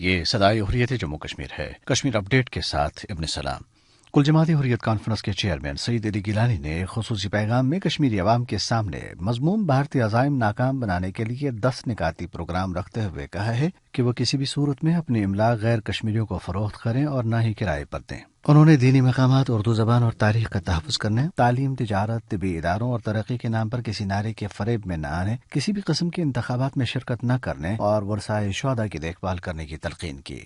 یہ صدائے حریت جموں کشمیر ہے۔ کشمیر اپ ڈیٹ کے ساتھ ابن سلام۔ کل جماعت حریت کانفرنس کے چیئرمین سعید علی گیلانی نے ایک خصوصی پیغام میں کشمیری عوام کے سامنے مضموم بھارتی عزائم ناکام بنانے کے لیے 10 نکاتی پروگرام رکھتے ہوئے کہا ہے کہ وہ کسی بھی صورت میں اپنی املاک غیر کشمیریوں کو فروخت کریں اور نہ ہی کرائے پر دیں۔ انہوں نے دینی مقامات، اردو زبان اور تاریخ کا تحفظ کرنے، تعلیم، تجارت، طبی اداروں اور ترقی کے نام پر کسی نعرے کے فریب میں نہ آنے، کسی بھی قسم کے انتخابات میں شرکت نہ کرنے اور ورثائے شہداء کی دیکھ بھال کرنے کی تلقین کی۔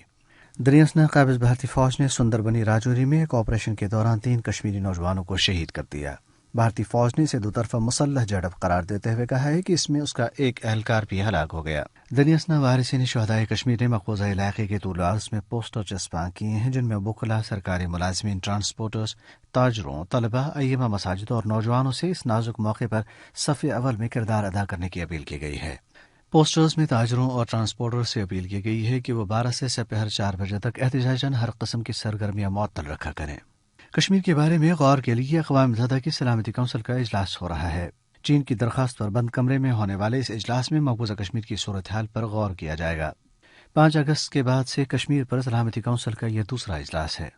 دریاسنا قابض بھارتی فوج نے سندر بنی راجوری میں ایک آپریشن کے دوران 3 کشمیری نوجوانوں کو شہید کر دیا۔ بھارتی فوج نے اسے دوطرفہ مسلح جھڑپ قرار دیتے ہوئے کہا ہے کہ اس میں اس کا ایک اہلکار بھی ہلاک ہو گیا۔ دریاسنا وارثین شہدائے کشمیر نے مقبوضہ علاقے کے طول و عرض میں پوسٹر چسپاں کیے ہیں جن میں وکلاء، سرکاری ملازمین، ٹرانسپورٹرز، تاجروں، طلباء، ائمہ مساجد اور نوجوانوں سے اس نازک موقع پر صف اول میں کردار ادا کرنے کی اپیل کی گئی ہے۔ پوسٹرز میں تاجروں اور ٹرانسپورٹرز سے اپیل کی گئی ہے کہ وہ 12 سے سپہر 4 بجے تک احتجاجاً ہر قسم کی سرگرمیاں معطل رکھا کریں۔ کشمیر کے بارے میں غور کے لیے اقوام متحدہ کی سلامتی کونسل کا اجلاس ہو رہا ہے۔ چین کی درخواست پر بند کمرے میں ہونے والے اس اجلاس میں مقبوضہ کشمیر کی صورتحال پر غور کیا جائے گا۔ 5 اگست کے بعد سے کشمیر پر سلامتی کونسل کا یہ دوسرا اجلاس ہے۔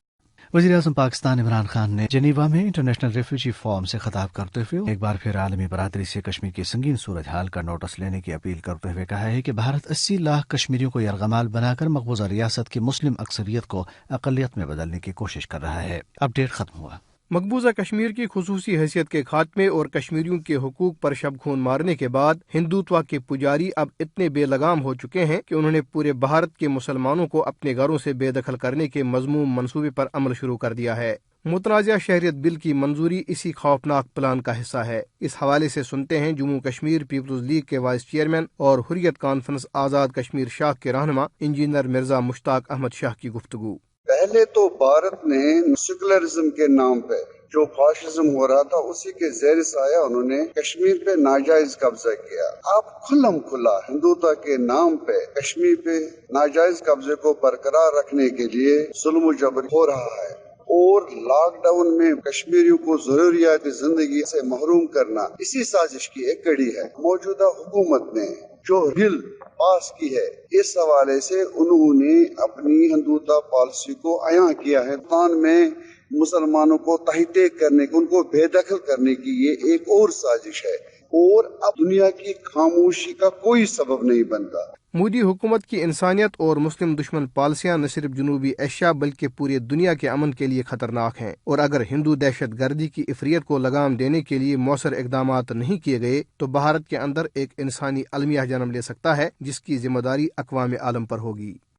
وزیر اعظم پاکستان عمران خان نے جنیوا میں انٹرنیشنل ریفیوجی فورم سے خطاب کرتے ہوئے ایک بار پھر عالمی برادری سے کشمیر کی سنگین صورتحال کا نوٹس لینے کی اپیل کرتے ہوئے کہا ہے کہ بھارت 80 لاکھ کشمیریوں کو یرغمال بنا کر مقبوضہ ریاست کی مسلم اکثریت کو اقلیت میں بدلنے کی کوشش کر رہا ہے۔ اپ ڈیٹ ختم ہوا۔ مقبوضہ کشمیر کی خصوصی حیثیت کے خاتمے اور کشمیریوں کے حقوق پر شب خون مارنے کے بعد ہندوتوا کے پجاری اب اتنے بے لگام ہو چکے ہیں کہ انہوں نے پورے بھارت کے مسلمانوں کو اپنے گھروں سے بے دخل کرنے کے مذموم منصوبے پر عمل شروع کر دیا ہے۔ متنازع شہریت بل کی منظوری اسی خوفناک پلان کا حصہ ہے۔ اس حوالے سے سنتے ہیں جموں کشمیر پیپلز لیگ کے وائس چیئرمین اور حریت کانفرنس آزاد کشمیر شاخ کے رہنما انجینئر مرزا مشتاق احمد شاہ کی گفتگو۔ پہلے تو بھارت نے سیکولرزم کے نام پہ جو فاشزم ہو رہا تھا اسی کے زیر سایہ انہوں نے کشمیر پہ ناجائز قبضہ کیا۔ اب کھلم کھلا ہندوتوا کے نام پہ کشمیر پہ ناجائز قبضے کو برقرار رکھنے کے لیے ظلم و جبر ہو رہا ہے، اور لاک ڈاؤن میں کشمیریوں کو ضروریات زندگی سے محروم کرنا اسی سازش کی ایک کڑی ہے۔ موجودہ حکومت نے جو بل پاس کی ہے اس حوالے سے انہوں نے اپنی ہندوتوا پالیسی کو عیاں کیا ہے۔ پاکستان میں مسلمانوں کو تحت کرنے ان کو بے دخل کرنے کی یہ ایک اور سازش ہے، اور اب دنیا کی خاموشی کا کوئی سبب نہیں بنتا۔ مودی حکومت کی انسانیت اور مسلم دشمن پالیسیاں نہ صرف جنوبی ایشیا بلکہ پوری دنیا کے امن کے لیے خطرناک ہیں، اور اگر ہندو دہشت گردی کی عفریت کو لگام دینے کے لیے مؤثر اقدامات نہیں کیے گئے تو بھارت کے اندر ایک انسانی المیہ جنم لے سکتا ہے جس کی ذمہ داری اقوام عالم پر ہوگی۔